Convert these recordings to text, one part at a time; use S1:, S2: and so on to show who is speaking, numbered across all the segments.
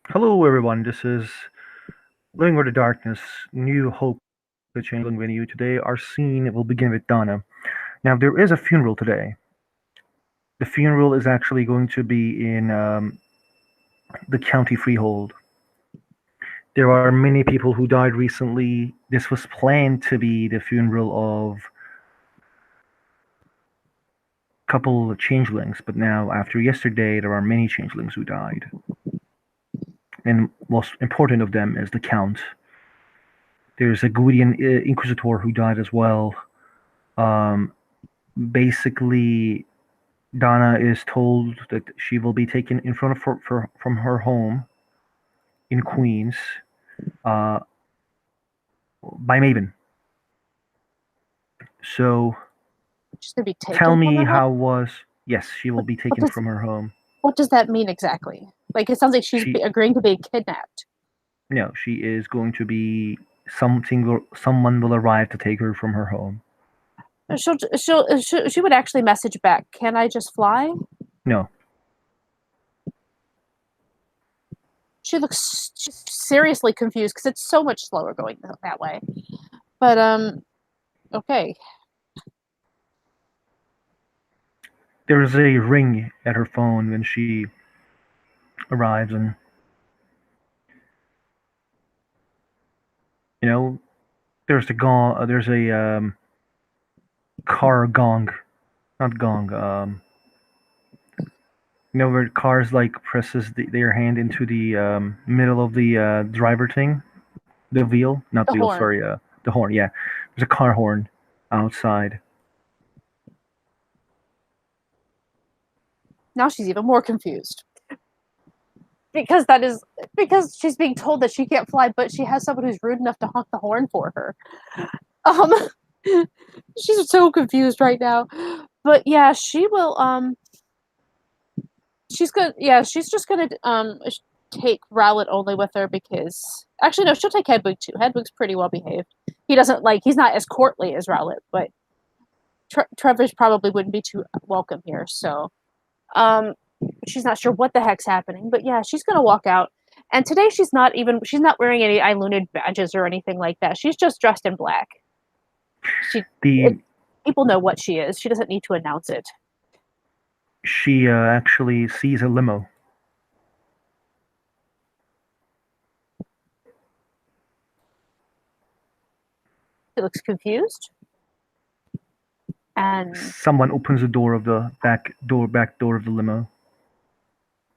S1: Hello, everyone. This is Living with the Darkness, New Hope, the Changeling with you. Today, our scene will begin with Donna. Now, there is a funeral today. The funeral is actually going to be in the county freehold. There are many people who died recently. This was planned to be the funeral of a couple of changelings, but now, after yesterday, there are many changelings who died. And most important of them is the Count. There's a Guidian Inquisitor who died as well. Um, Basically, Donna is told that she will be taken in front of from her home in Queens uh, by Maven. So
S2: She's gonna be
S1: tell
S2: taken from
S1: me
S2: her home.
S1: how was. Yes, she will
S2: What,
S1: be
S2: what
S1: taken
S2: does
S1: from her home.
S2: what does that mean exactly? Like it sounds like she's
S1: She
S2: agreeing to be kidnapped.
S1: no, she is going to be something. Someone will arrive to take her from her home.
S2: She would actually message back. Can I just fly?
S1: No,
S2: She looks just seriously confused because it's so much slower going that way. But okay.
S1: there's a ring at her phone when she arrives, and you know there's the gong. There's a car gong, not gong. Where cars like presses their hand into the middle of the driver thing, the wheel, not
S2: The
S1: wheel,
S2: horn.
S1: sorry, the horn. Yeah, there's a car horn outside.
S2: Now she's even more confused because she's being told that she can't fly, but she has someone who's rude enough to honk the horn for her. Um, she's so confused right now. But yeah, she will. She's good. Yeah, she's just gonna take Rowlet only with her because actually no, she'll take Hedwig too. Hedwig's pretty well behaved. He doesn't like he's not as courtly as Rowlet, but Trevor's probably wouldn't be too welcome here. So um, she's not sure what the heck's happening, but yeah, she's gonna walk out. And today she's not wearing any Ilunid badges or anything like that. She's just dressed in black. She it,
S1: The
S2: People know what she is. She doesn't need to announce it.
S1: She actually sees a limo.
S2: She looks confused. And
S1: Someone opens the door of the back door of the limo.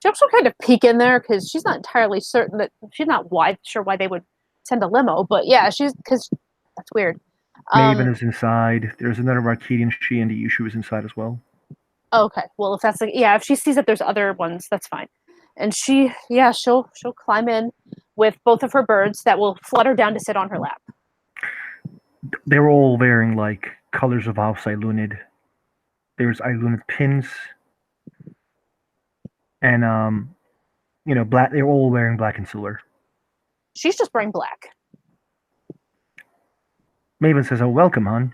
S2: she also kind of peek in there because she's not entirely certain that she's not sure why they would send a limo. But yeah, she's because that's weird.
S1: Maven
S2: Um,
S1: is inside. There's another Arcadian she and the Yushu is inside as well.
S2: okay, well if that's like yeah, if she sees that there's other ones, that's fine. And she'll climb in with both of her birds that will flutter down to sit on her lap.
S1: They're all wearing like colors of House Ilunid. There's Ilunid pins, and black. They're all wearing black and silver.
S2: She's just wearing black.
S1: Maven says, "Oh, welcome, hon.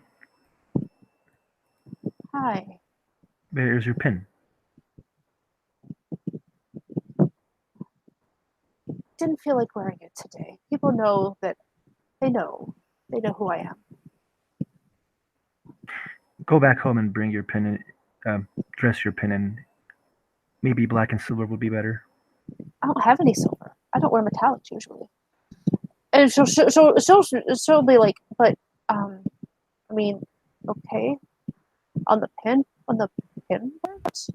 S2: Hi.
S1: There's your pin."
S2: Didn't feel like wearing it today. People know that they know. They know who I am.
S1: Go back home and bring your pin and dress your pin, and maybe black and silver would be better.
S2: I don't have any silver. I don't wear metallics usually. And she'll be like, but I mean, okay, on the pin works,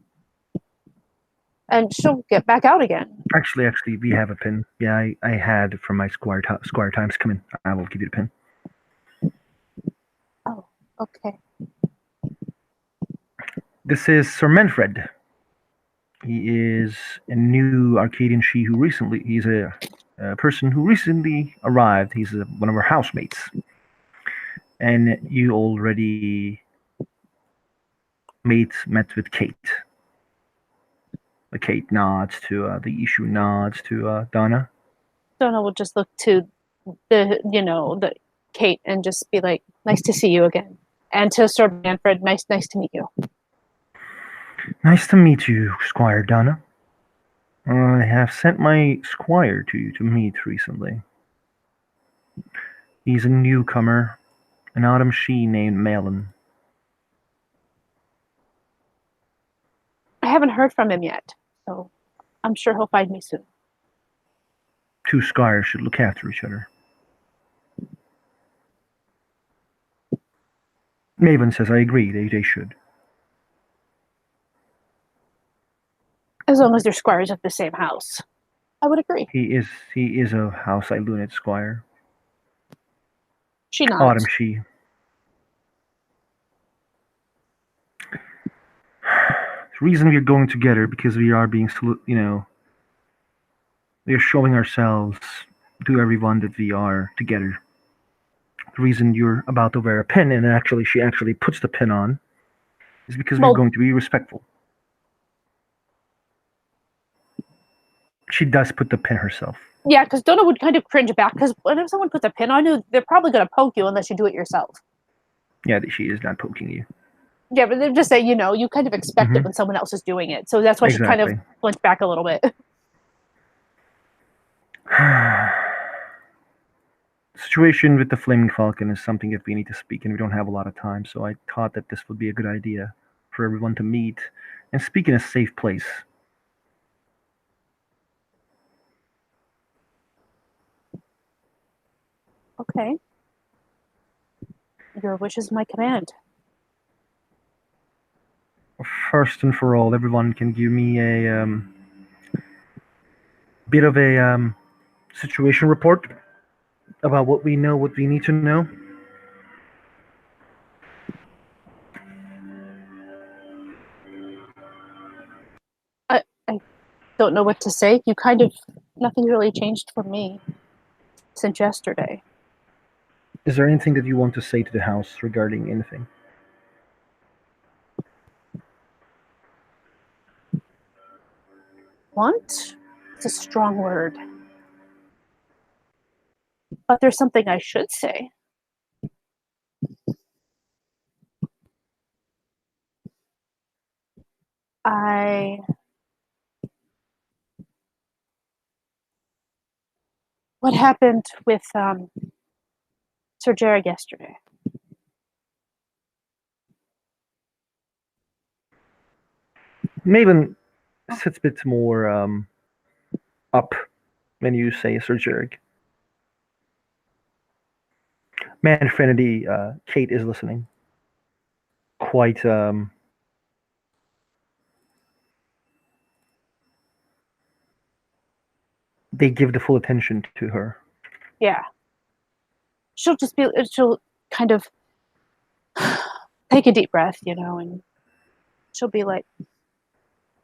S2: and she'll get back out again.
S1: Actually, we have a pin. Yeah, I had from my Squire times. Come in. I will give you the pin.
S2: Oh, okay.
S1: This is Sir Manfred. He is a new Arcadian she who he's a person who recently arrived. He's one of our housemates. And you already met with Kate. Kate nods to the issue nods to Donna.
S2: Donna will just look to the Kate and just be like, "Nice to see you again," and to Sir Manfred, "Nice to meet you."
S1: Nice to meet you, Squire Donna. I have sent my squire to you to meet recently. He's a newcomer, an autumn she named Malin.
S2: I haven't heard from him yet, so I'm sure he'll find me soon.
S1: Two squires should look after each other. Maven says I agree, they should.
S2: As long as they're squires of the same house, I would agree.
S1: He is a House Ilunid squire.
S2: She nods.
S1: Autumn she. The reason we are going together because we are being, we are showing ourselves to everyone that we are together. The reason you're about to wear a pin and she actually puts the pin on is because we're going to be respectful. She does put the pin herself.
S2: Yeah, because Donna would kind of cringe back because whenever someone puts a pin on you, they're probably going to poke you unless you do it yourself.
S1: Yeah, she is not poking you.
S2: Yeah, but they're just saying, you kind of expect it when someone else is doing it. So that's why she kind of flinched back a little bit.
S1: The situation with the Flaming Falcon is something that we need to speak, and we don't have a lot of time, so I thought that this would be a good idea for everyone to meet and speak in a safe place.
S2: Okay. Your wish is my command.
S1: First and for all, everyone can give me a bit of a situation report about what we know, what we need to know.
S2: I don't know what to say. Nothing really changed for me since yesterday.
S1: Is there anything that you want to say to the house regarding anything?
S2: Want? It's a strong word. But there's something I should say. What happened with Sir Jared yesterday?
S1: Maven sits a bit more up when you say Sir Jared. Manfredity, Kate is listening. Quite they give the full attention to her.
S2: Yeah. She'll kind of take a deep breath, and she'll be like,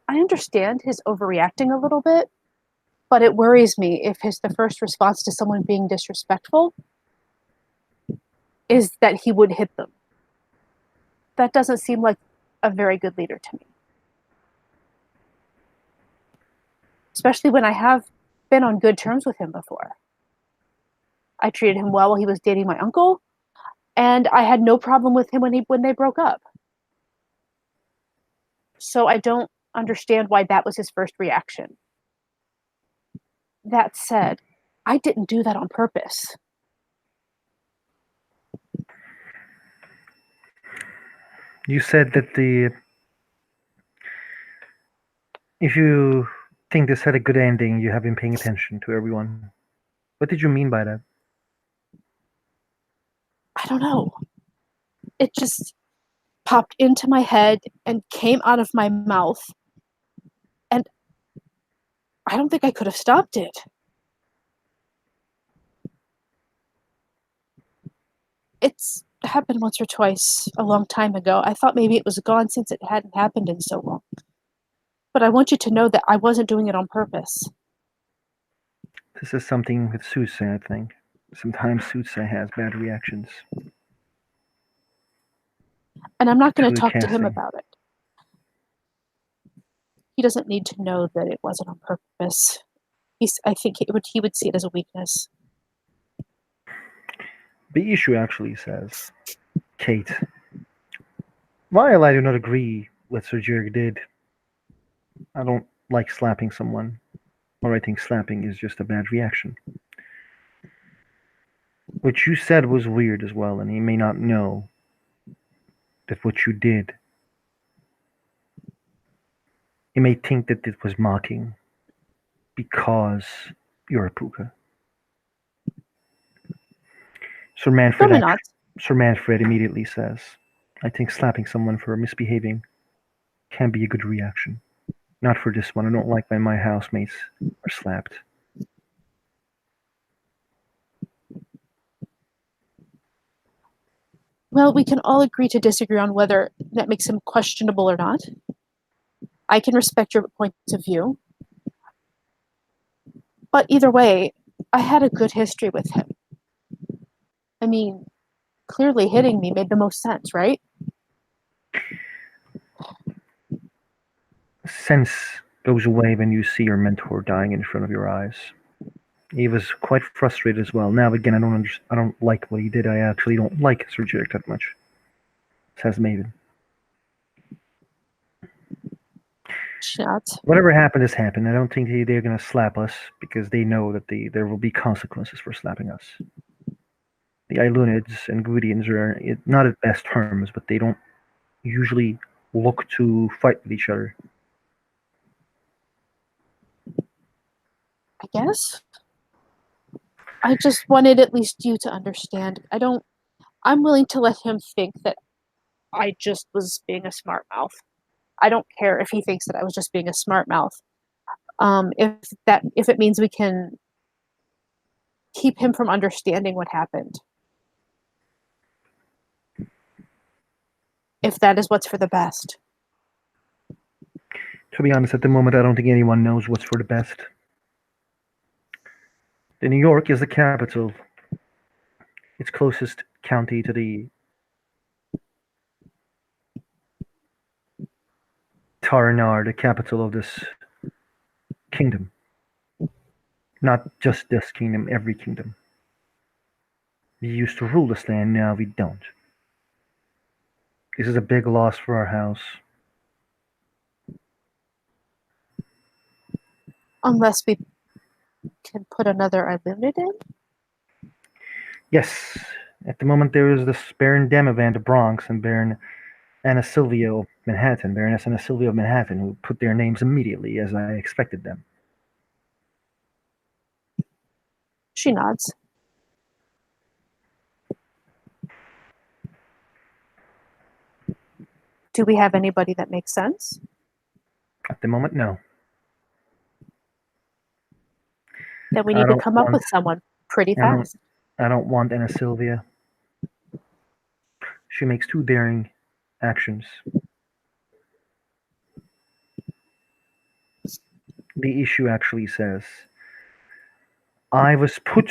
S2: I understand his overreacting a little bit, but it worries me if the first response to someone being disrespectful is that he would hit them. That doesn't seem like a very good leader to me. Especially when I have been on good terms with him before. I treated him well while he was dating my uncle, and I had no problem with him when they broke up. So I don't understand why that was his first reaction. That said, I didn't do that on purpose.
S1: You said that if you think this had a good ending, you have been paying attention to everyone. What did you mean by that?
S2: I don't know. It just popped into my head and came out of my mouth. And I don't think I could have stopped it. It's happened once or twice a long time ago. I thought maybe it was gone since it hadn't happened in so long. But I want you to know that I wasn't doing it on purpose.
S1: This is something with Susei, I think. Sometimes Susei has bad reactions.
S2: And I'm not going to talk to him about it. He doesn't need to know that it wasn't on purpose. I think he would see it as a weakness.
S1: The issue actually says, Kate, while I do not agree with Sir Jared did, I don't like slapping someone. or I think slapping is just a bad reaction. What you said was weird as well, and he may not know that what you did, he may think that it was mocking because you're a puka. Sir Manfred,
S2: Probably not.
S1: Sir Manfred immediately says, I think slapping someone for misbehaving can be a good reaction. Not for this one. I don't like when my housemates are slapped.
S2: Well, we can all agree to disagree on whether that makes him questionable or not. I can respect your point of view. But either way, I had a good history with him. I mean, clearly hitting me made the most sense, right?
S1: Sense goes away when you see your mentor dying in front of your eyes. He was quite frustrated as well. Now again, I don't like what he did. I actually don't like Sir Jerick that much, says Maven.
S2: Shut.
S1: Whatever happened has happened. I don't think they're going to slap us because they know that there will be consequences for slapping us. The Ilunids and Gwydians are not at best terms, but they don't usually look to fight with each other.
S2: I guess. I just wanted at least you to understand. I'm willing to let him think that I just was being a smart mouth. I don't care if he thinks that I was just being a smart mouth. If it means we can keep him from understanding what happened. If that is what's for the best.
S1: To be honest, at the moment, I don't think anyone knows what's for the best. The New York is the capital. It's closest county to the Taranar, the capital of this kingdom. Not just this kingdom, every kingdom. We used to rule this land, now we don't. This is a big loss for our house.
S2: Unless we can put another Illuminate in?
S1: Yes, at the moment there is this Baron Demivan of Bronx and Baron Anna Silvia of Manhattan, Baroness Anna Silvia of Manhattan, who put their names immediately as I expected them.
S2: She nods. Do we have anybody that makes sense?
S1: At the moment, no.
S2: Then we
S1: I
S2: need to
S1: don't
S2: come up
S1: want.
S2: with someone pretty
S1: I don't.
S2: fast.
S1: I don't want Anna Silvia. She makes too daring actions. The issue actually says, I was put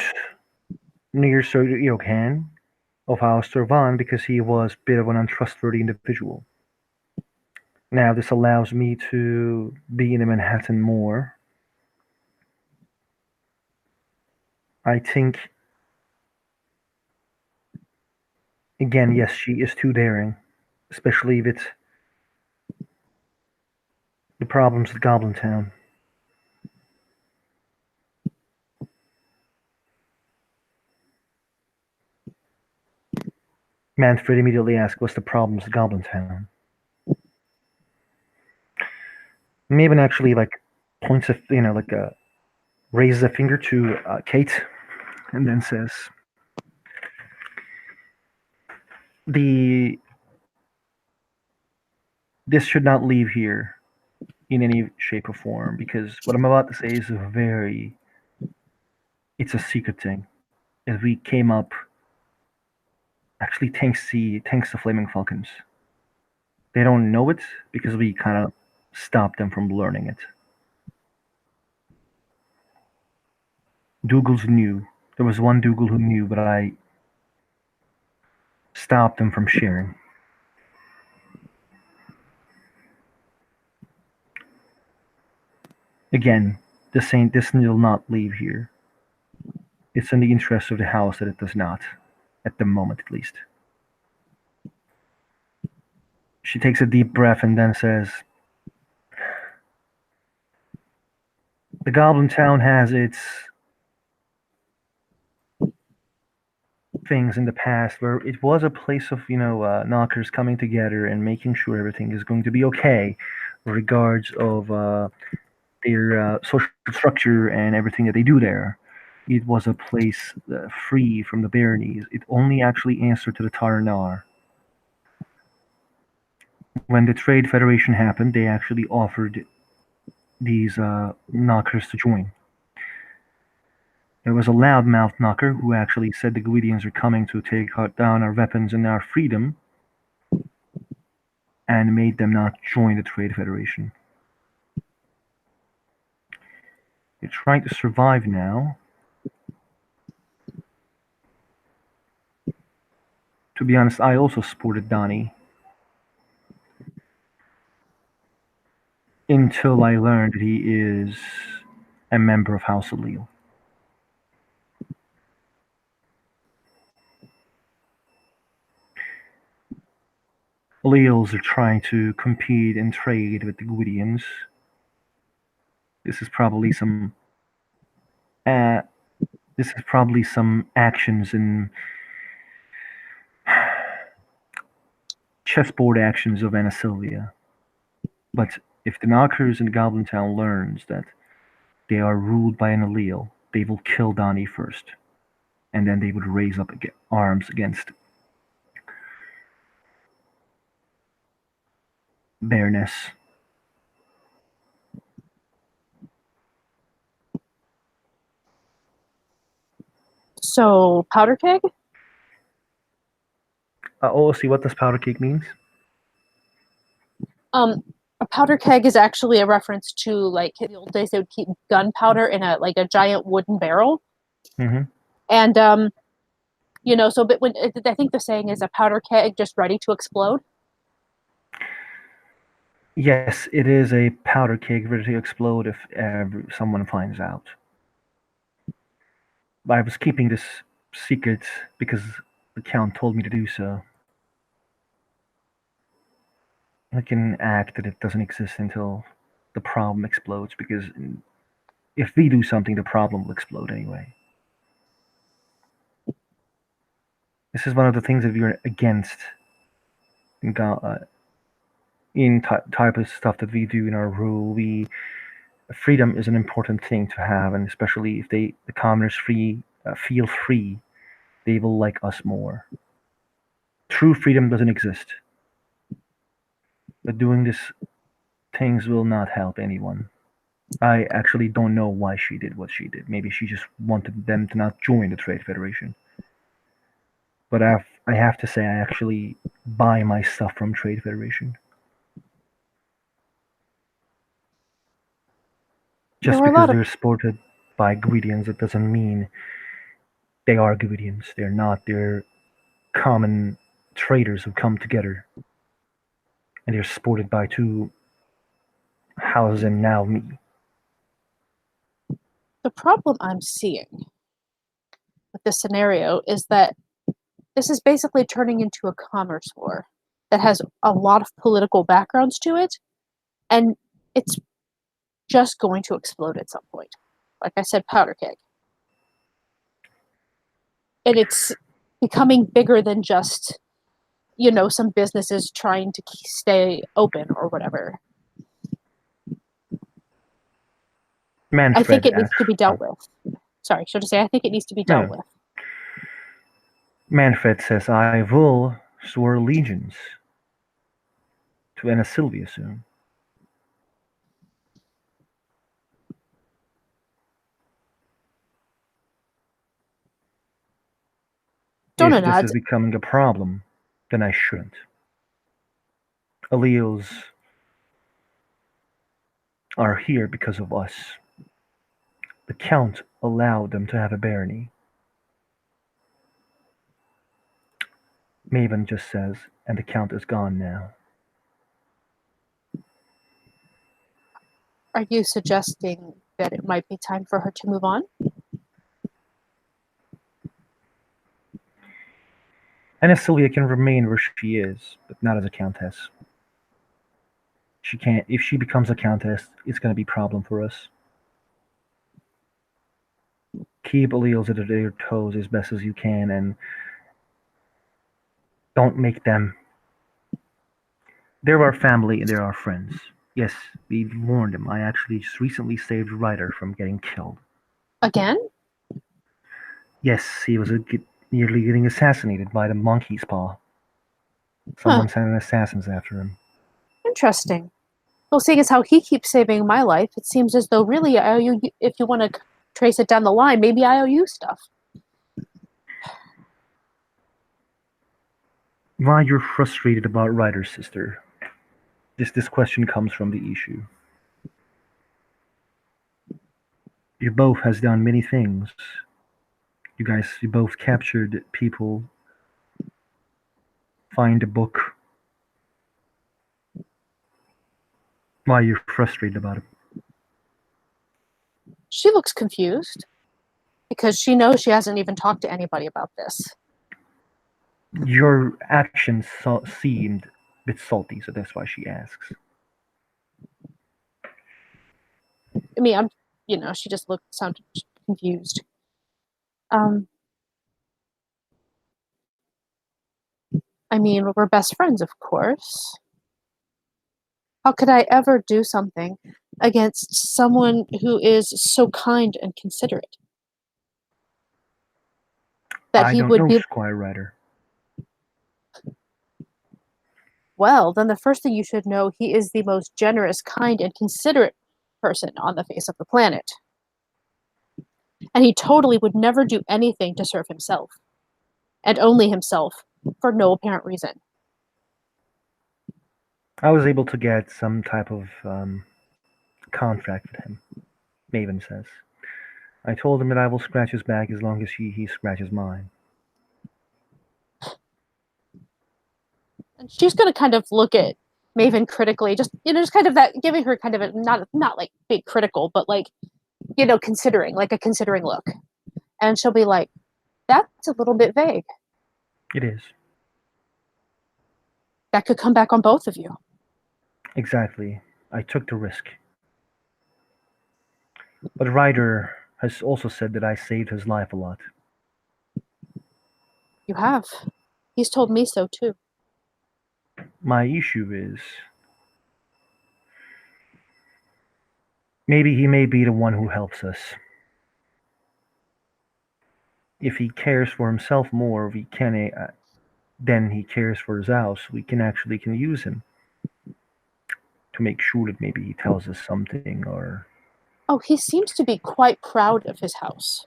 S1: near Sir Yohan of House Turvan because he was a bit of an untrustworthy individual. Now, this allows me to be in Manhattan more. I think, again, yes, she is too daring, especially with the problems at Goblin Town. Manfred immediately asked, what's the problems at Goblin Town? Maven actually, points raises a finger to Kate and then says, the this should not leave here in any shape or form because what I'm about to say is it's a secret thing. As we came up, actually thanks the Flaming Falcons. They don't know it because we kind of stopped them from learning it. Dougals knew. There was one Dougal who knew, but I stopped them from sharing. Again, this will not leave here. It's in the interest of the house that it does not, at the moment at least. She takes a deep breath and then says, The Goblin Town has its things in the past where it was a place of knockers coming together and making sure everything is going to be okay, regards of their social structure and everything that they do there. It was a place free from the baronies. It only actually answered to the Taranar. When the Trade Federation happened, they actually offered these knockers to join. There was a loudmouth knocker who actually said the Gwydians are coming to take down our weapons and our freedom, and made them not join the Trade Federation. They're trying to survive now. To be honest, I also supported Donnie. Until I learned that he is a member of House Allele. Alleles are trying to compete and trade with the Gwydians. This is probably some actions and chessboard actions of Anna Sylvia. But if the Knockers in Goblin Town learns that they are ruled by an allele, they will kill Donnie first, and then they would raise up arms against Baroness.
S2: So, powder keg?
S1: See what this powder keg means?
S2: A powder keg is actually a reference to, like, in the old days they would keep gunpowder in a giant wooden barrel.
S1: Mm-hmm.
S2: And but when I think the saying is a powder keg just ready to explode.
S1: Yes, it is a powder keg ready to explode if someone finds out. I was keeping this secret because the Count told me to do so. I can act that it doesn't exist until the problem explodes, because if we do something, the problem will explode anyway. This is one of the things that we're against in type of stuff that we do in our rule. Freedom is an important thing to have, and especially if the commoners feel free, they will like us more. True freedom doesn't exist, but doing these things will not help anyone. I actually don't know why she did what she did. Maybe she just wanted them to not join the Trade Federation. But I have to say, I actually buy my stuff from Trade Federation. Just because they're supported by Gwydians, it doesn't mean they are Gwydians. They're not. They're common traders who come together. And they're supported by two houses and now me.
S2: The problem I'm seeing with this scenario is that this is basically turning into a commerce war that has a lot of political backgrounds to it, and it's just going to explode at some point. Like I said, powder keg. And it's becoming bigger than just, some businesses trying to stay open or whatever.
S1: Manfred,
S2: I think it needs to be dealt with. Sorry, should I say I think it needs to be dealt with.
S1: Manfred says, I will swear allegiance to Anna Sylvia soon. If this is becoming a problem, then I shouldn't. Alleles are here because of us. The Count allowed them to have a barony. Maven just says, and the Count is gone now.
S2: Are you suggesting that it might be time for her to move on?
S1: Anna Sylvia can remain where she is, but not as a countess. She can't. If she becomes a countess, it's going to be a problem for us. keep alleles at their toes as best as you can, and don't make them. They're our family and they're our friends. Yes, we warned them. I actually just recently saved Ryder from getting killed.
S2: Again?
S1: Yes, he was nearly getting assassinated by the monkey's paw.
S2: Huh.
S1: Someone sent an assassins after him.
S2: Interesting. Well, seeing as how he keeps saving my life, it seems as though really I owe you, if you want to trace it down the line, maybe I owe you stuff.
S1: Why you're frustrated about Ryder's sister? This question comes from the issue. You both has done many things. You both captured people, find a book. Why you're frustrated about it?
S2: She looks confused because she knows she hasn't even talked to anybody about this.
S1: Your actions seemed a bit salty, so that's why she asks.
S2: I mean, she just sounded confused. I mean, we're best friends, of course. How could I ever do something against someone who is so kind and considerate? That
S1: I
S2: he
S1: don't
S2: would
S1: know,
S2: be.
S1: Squire Ryder.
S2: Well, then the first thing you should know, he is the most generous, kind, and considerate person on the face of the planet. And he totally would never do anything to serve himself, and only himself, for no apparent reason.
S1: I was able to get some type of contract with him, Maven says. I told him that I will scratch his back as long as he scratches mine.
S2: And she's going to kind of look at Maven critically, just kind of that, giving her kind of a, not like big critical, but like, considering, like a considering look. And she'll be like, that's a little bit vague.
S1: It is.
S2: That could come back on both of you.
S1: Exactly. I took the risk. But Ryder has also said that I saved his life a lot.
S2: You have. He's told me so too.
S1: My issue is maybe he may be the one who helps us. If he cares for himself more, we can then he cares for his house. We can use him to make sure that maybe he tells us something or.
S2: Oh, he seems to be quite proud of his house.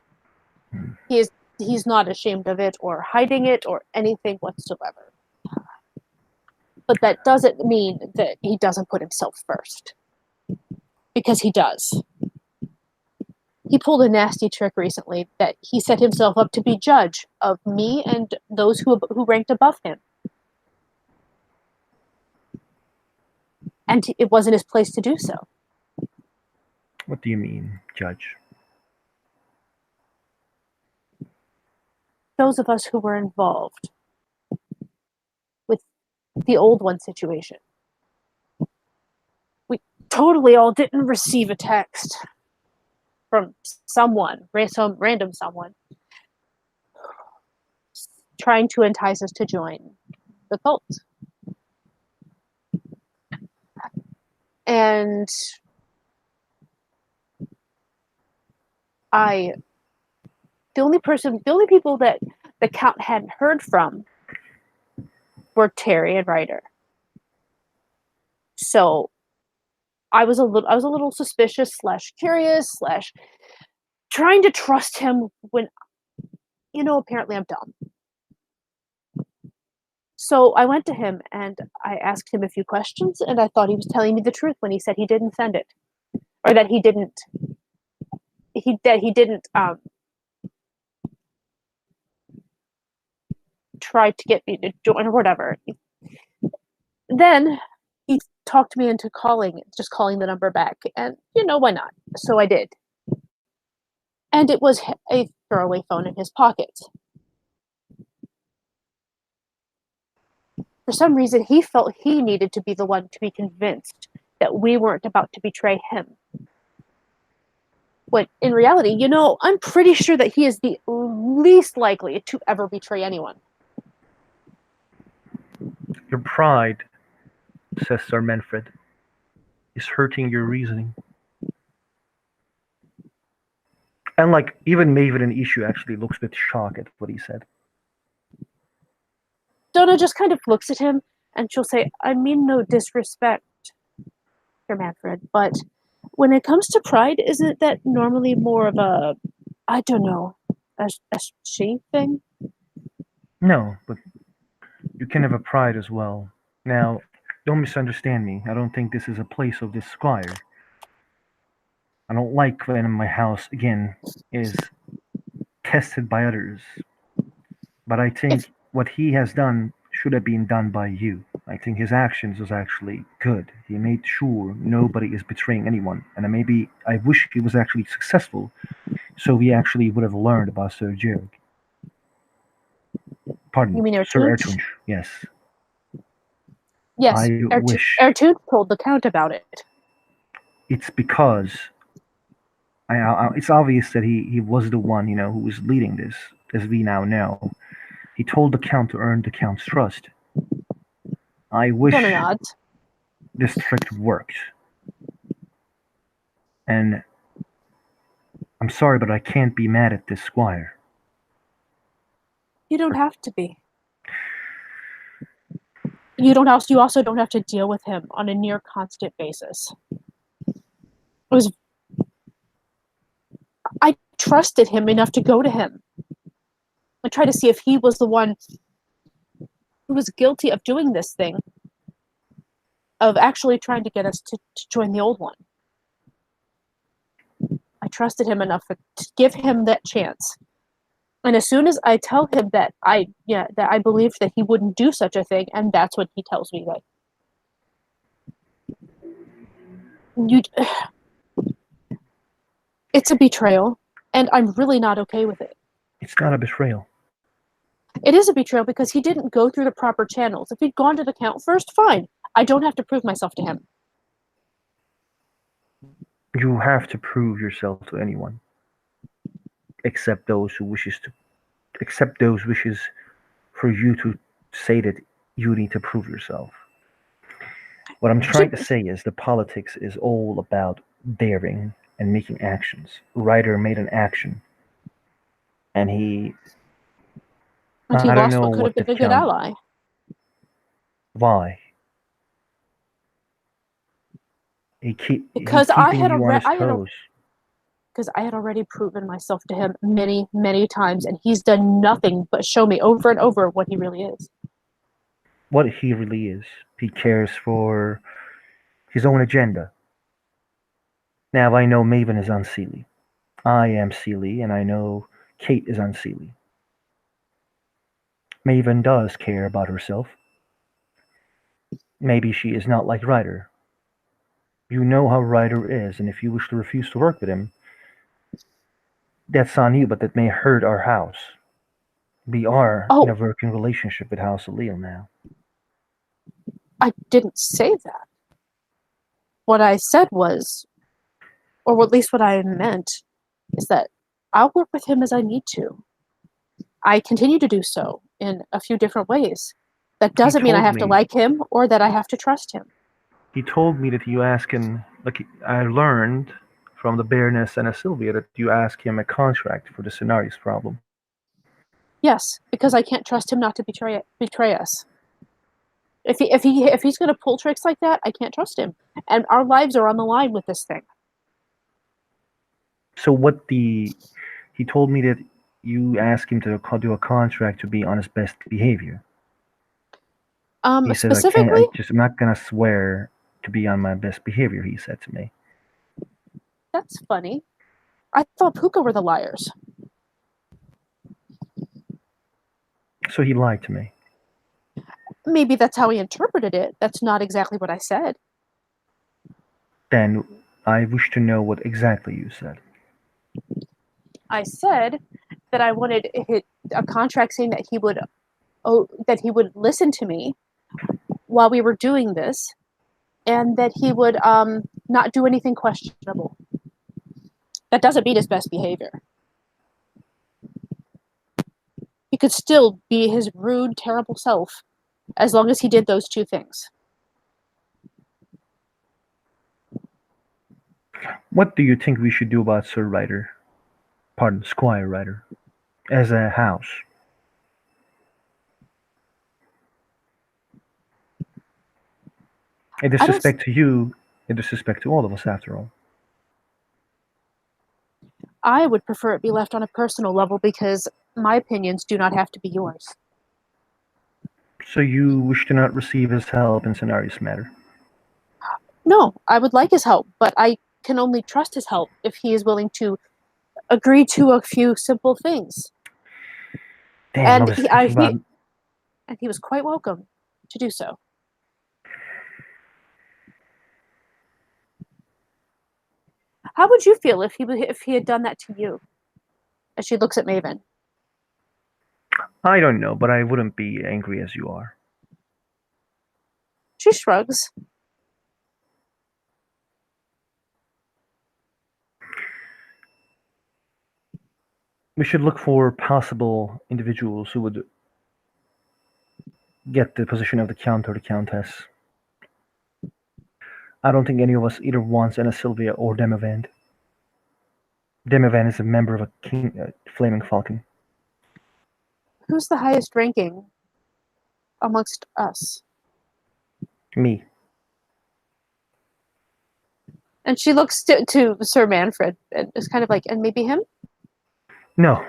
S2: He's not ashamed of it or hiding it or anything whatsoever. But that doesn't mean that he doesn't put himself first. Because he does. He pulled a nasty trick recently that he set himself up to be judge of me and those who ranked above him. And it wasn't his place to do so.
S1: What do you mean, Judge?
S2: Those of us who were involved with the old one situation. We totally all didn't receive a text from someone, some random someone, trying to entice us to join the cult. And the only people that the Count hadn't heard from were Terry and Ryder. So I was a little suspicious / curious / trying to trust him when, apparently I'm dumb. So I went to him and I asked him a few questions, and I thought he was telling me the truth when he said he didn't send it, or that he didn't try to get me to join or whatever. Then he talked me into calling the number back, and why not? So I did. And it was a throwaway phone in his pocket. For some reason, he felt he needed to be the one to be convinced that we weren't about to betray him. But in reality, I'm pretty sure that he is the least likely to ever betray anyone.
S1: Your pride, says Sir Manfred, is hurting your reasoning. And like even Maven and Ishu actually looks a bit shocked at what he said.
S2: Donna just kind of looks at him and she'll say, I mean no disrespect, Sir Manfred, but when it comes to pride, isn't that normally more of a, I don't know, a she thing?
S1: No, but you can have a pride as well. Now, don't misunderstand me. I don't think this is a place of this Squire. I don't like when my house, again, is tested by others. But I think
S2: If
S1: what he has done should have been done by you. I think his actions was actually good. He made sure nobody is betraying anyone. And maybe I wish he was actually successful, so we actually would have learned about Sir Jerg. Pardon
S2: you
S1: me,
S2: mean
S1: Sir
S2: Ertunch?
S1: Ertunch. Yes.
S2: Yes,
S1: I wish
S2: Ertunch told the Count about it.
S1: it's because it's obvious that he was the one, who was leading this, as we now know. He told the Count to earn the Count's trust. I
S2: Donna
S1: wish
S2: nods.
S1: this trick worked. And I'm sorry, but I can't be mad at this Squire.
S2: You don't have to be. You also don't have to deal with him on a near constant basis. I trusted him enough to go to him. I tried to see if he was the one who was guilty of doing this thing, of actually trying to get us to join the old one. I trusted him enough to give him that chance. And as soon as I tell him that I believed that he wouldn't do such a thing, and that's when he tells me that it's a betrayal, and I'm really not okay with it.
S1: It's not a betrayal.
S2: It is a betrayal because he didn't go through the proper channels. If he'd gone to the Count first, fine. I don't have to prove myself to him.
S1: You have to prove yourself to anyone, except those wishes for you to say that you need to prove yourself. What I'm trying to say is the politics is all about daring and making actions. Ryder made an action, and he I don't
S2: lost
S1: know
S2: what could have
S1: what the
S2: been a good
S1: Count.
S2: ally.
S1: Why? He
S2: Because I
S1: keeping
S2: had
S1: you on his
S2: already
S1: toes.
S2: because I had already proven myself to him many, many times, and he's done nothing but show me over and over what he really is.
S1: What he really is. He cares for his own agenda. Now I know Maven is unseelie. I am Seelie, and I know Kate is unseelie. Maven does care about herself. Maybe she is not like Ryder. You know how Ryder is, and if you wish to refuse to work with him, that's on you, but that may hurt our house. We are in a
S2: Oh,
S1: working relationship with House O'Leal now.
S2: I didn't say that. What I said was, or at least what I meant, is that I'll work with him as I need to. I continue to do so in a few different ways. That
S1: He
S2: doesn't mean I
S1: told
S2: have to
S1: me
S2: like him or that I have to trust him.
S1: he told me that you ask him, like I learned from the Baroness and Sylvia, that you ask him a contract for the Scenarios problem.
S2: Yes, because I can't trust him not to betray us. If he's going to pull tricks like that, I can't trust him, and our lives are on the line with this thing.
S1: So he told me that you ask him to do a contract to be on his best behavior. He said,
S2: Specifically,
S1: I'm not gonna swear to be on my best behavior, he said to me.
S2: that's funny. I thought Puka were the liars.
S1: So he lied to me.
S2: Maybe that's how he interpreted it. That's not exactly what I said.
S1: Then I wish to know what exactly you said.
S2: I said that I wanted a contract saying that he would listen to me while we were doing this, and that he would not do anything questionable. That doesn't mean his best behavior. He could still be his rude, terrible self as long as he did those two things.
S1: What do you think we should do about Sir Ryder? Pardon, Squire Ryder. As a house? A disrespect to you, a disrespect to all of us, after all.
S2: I would prefer it be left on a personal level because my opinions do not have to be yours.
S1: So you wish to not receive his help in Cenarius' matter?
S2: No, I would like his help, but I can only trust his help if he is willing to agree to a few simple things.
S1: Damn, I was thinking about...
S2: And he was quite welcome to do so. How would you feel if he had done that to you? As she looks at Maven.
S1: I don't know, but I wouldn't be angry as you are.
S2: She shrugs.
S1: We should look for possible individuals who would get the position of the Count or the Countess. I don't think any of us either wants Anna Sylvia or Demavend. Demavend is a member of a Flaming Falcon.
S2: Who's the highest ranking amongst us?
S1: Me.
S2: And she looks to Sir Manfred and is kind of like, and maybe him?
S1: No.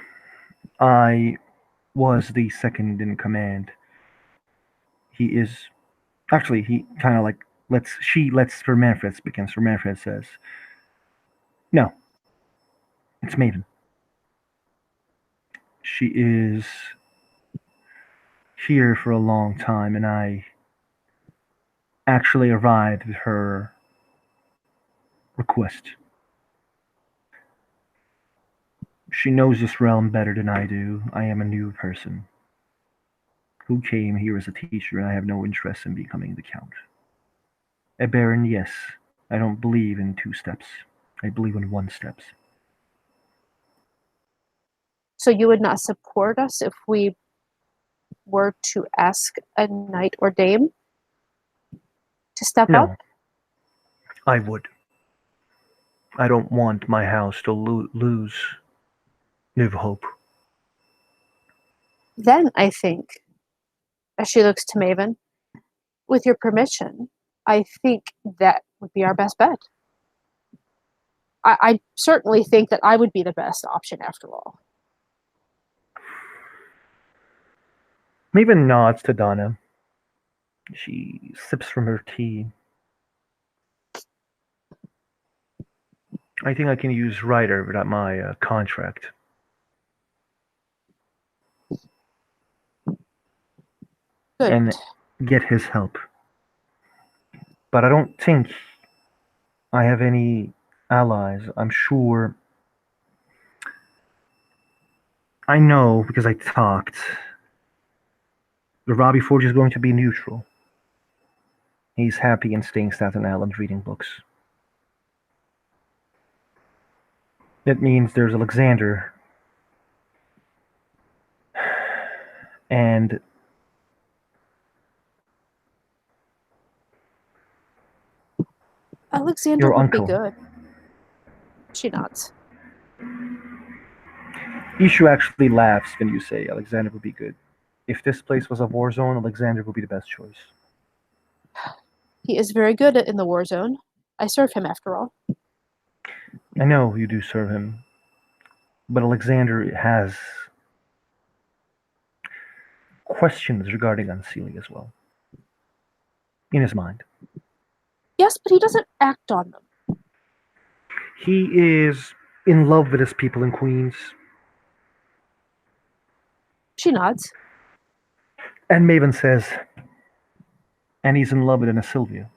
S1: I was the second in command. He is... Actually, he kind of like she lets Sir Manfred speak, and Sir Manfred says, "No, it's Maven. She is here for a long time, and I actually arrived at her request. She knows this realm better than I do. I am a new person who came here as a teacher, and I have no interest in becoming the Count. A Baron, yes. I don't believe in 2 steps. I believe in 1 steps."
S2: So you would not support us if we were to ask a knight or dame to step up?
S1: No, I would. I don't want my house to lose New Hope.
S2: Then I think, as she looks to Maven, with your permission, I think that would be our best bet. I certainly think that I would be the best option after all.
S1: Maven nods to Donna. She sips from her tea. I think I can use Ryder without my contract.
S2: Good.
S1: And get his help. But I don't think I have any allies. I'm sure... I know, because I talked. The Robbie Forge is going to be neutral. He's happy in staying Staten Island reading books. That means there's Alexander. And
S2: Alexander
S1: your
S2: would
S1: uncle.
S2: be good. She nods.
S1: Ishu actually laughs when you say Alexander would be good. If this place was a war zone, Alexander would be the best choice.
S2: He is very good in the war zone. I serve him after all.
S1: I know you do serve him. But Alexander has questions regarding Unsealing as well. In his mind.
S2: Yes, but he doesn't act on them.
S1: He is in love with his people in Queens.
S2: She nods.
S1: And Maven says, and he's in love with Anna Sylvia.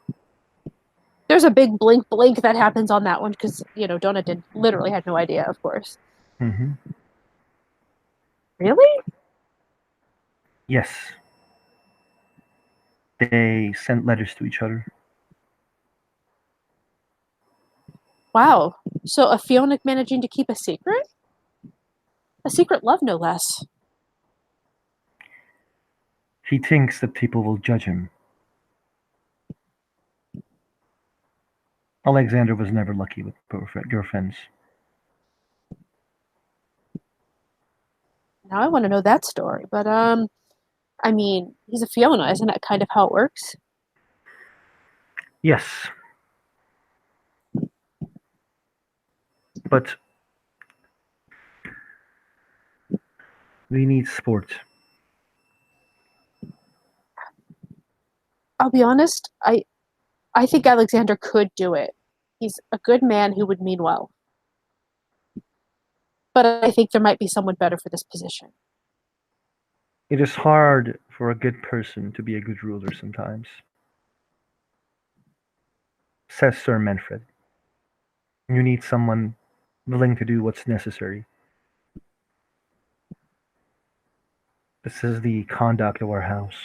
S2: There's a big blink that happens on that one because, Donna literally had no idea, of course.
S1: Mm-hmm.
S2: Really?
S1: Yes. They sent letters to each other.
S2: Wow. So a Fiona managing to keep a secret? A secret love, no less.
S1: He thinks that people will judge him. Alexander was never lucky with girlfriends.
S2: Now I want to know that story. But I mean, he's a Fiona, isn't that kind of how it works?
S1: Yes, but we need sport.
S2: I'll be honest, I think Alexander could do it. He's a good man who would mean well. But I think there might be someone better for this position.
S1: It is hard for a good person to be a good ruler sometimes, says Sir Manfred. You need someone willing to do what's necessary. This is the conduct of our house.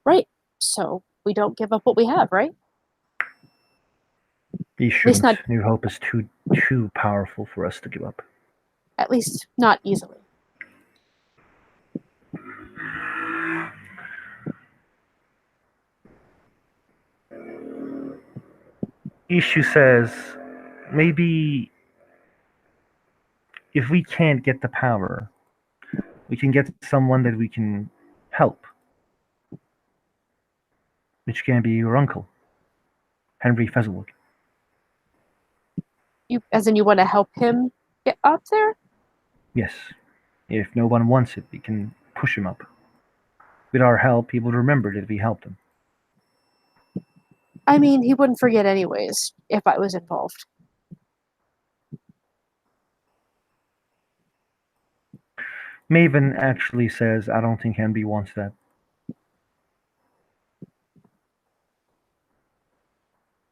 S2: Right. So we don't give up what we have, right?
S1: You
S2: At least
S1: shouldn't.
S2: not
S1: New Hope is too powerful for us to give up.
S2: at least not easily.
S1: Ishu says maybe if we can't get the power, we can get someone that we can help, which can be your uncle, Henry Fezelwood.
S2: You as in you want to help him get up there?
S1: Yes, if no one wants it, we can push him up. With our help, he will remember that we helped him.
S2: I mean, he wouldn't forget anyways if I was involved.
S1: Maven actually says, I don't think Henry wants that.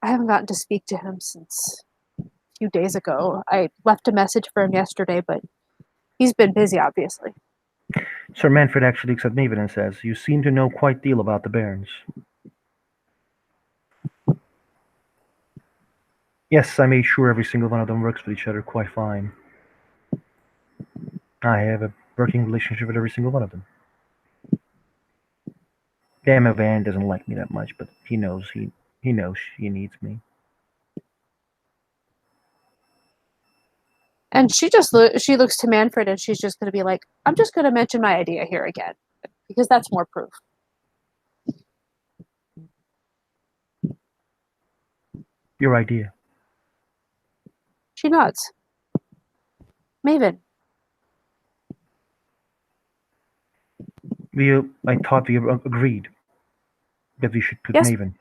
S2: I haven't gotten to speak to him since a few days ago. I left a message for him yesterday, but he's been busy, obviously.
S1: Sir Manfred actually looks at Maven and says, you seem to know quite a deal about the Barons. Yes, I made sure every single one of them works with each other quite fine. I have a working relationship with every single one of them. Damn, Van doesn't like me that much, but he knows he knows she needs me.
S2: And she looks to Manfred and she's just going to be like, I'm just going to mention my idea here again because that's more proof.
S1: Your idea.
S2: She nods. Maven.
S1: I thought we agreed that we should put
S2: Yes.
S1: Maven.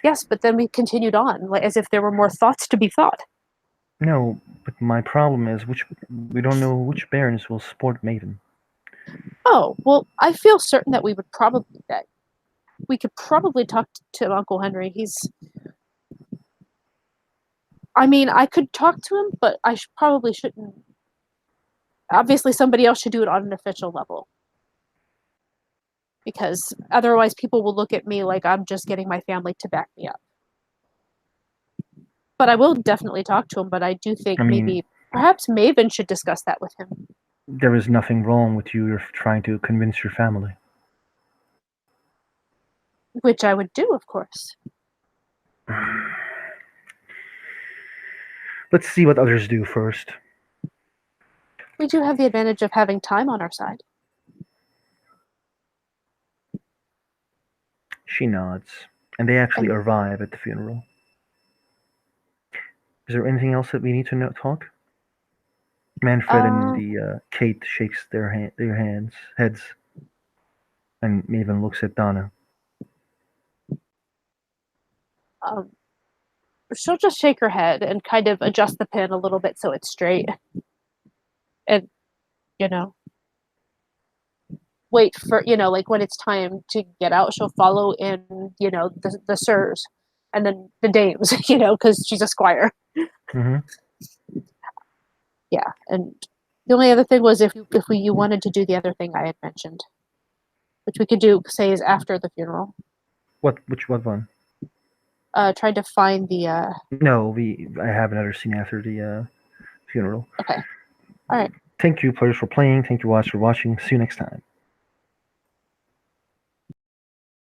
S2: Yes, but then we continued on like, as if there were more thoughts to be thought.
S1: No, but my problem is we don't know which Barons will support Maven.
S2: Oh, well, I feel certain that we could probably talk to Uncle Henry. I mean, I could talk to him, but I probably shouldn't. Obviously, somebody else should do it on an official level. Because otherwise, people will look at me like I'm just getting my family to back me up. But I will definitely talk to him, but I do think maybe perhaps Maven should discuss that with him.
S1: There is nothing wrong with you trying to convince your family.
S2: Which I would do, of course.
S1: Let's see what others do first.
S2: We do have the advantage of having time on our side.
S1: She nods, and they actually arrive at the funeral. Is there anything else that we need to talk? Manfred and the Kate shakes their heads, and Maven looks at Donna.
S2: She'll just shake her head and kind of adjust the pin a little bit so it's straight. And, wait for, like when it's time to get out, she'll follow in, the sirs and then the dames, because she's a squire.
S1: Mm-hmm.
S2: Yeah, and The only other thing was if you wanted to do the other thing I had mentioned, which we could do, say, is after the funeral.
S1: What one?
S2: Tried to find the.
S1: No, I have another scene after the funeral.
S2: Okay. All right.
S1: Thank you, players, for playing. Thank you, watch for watching. See you next time.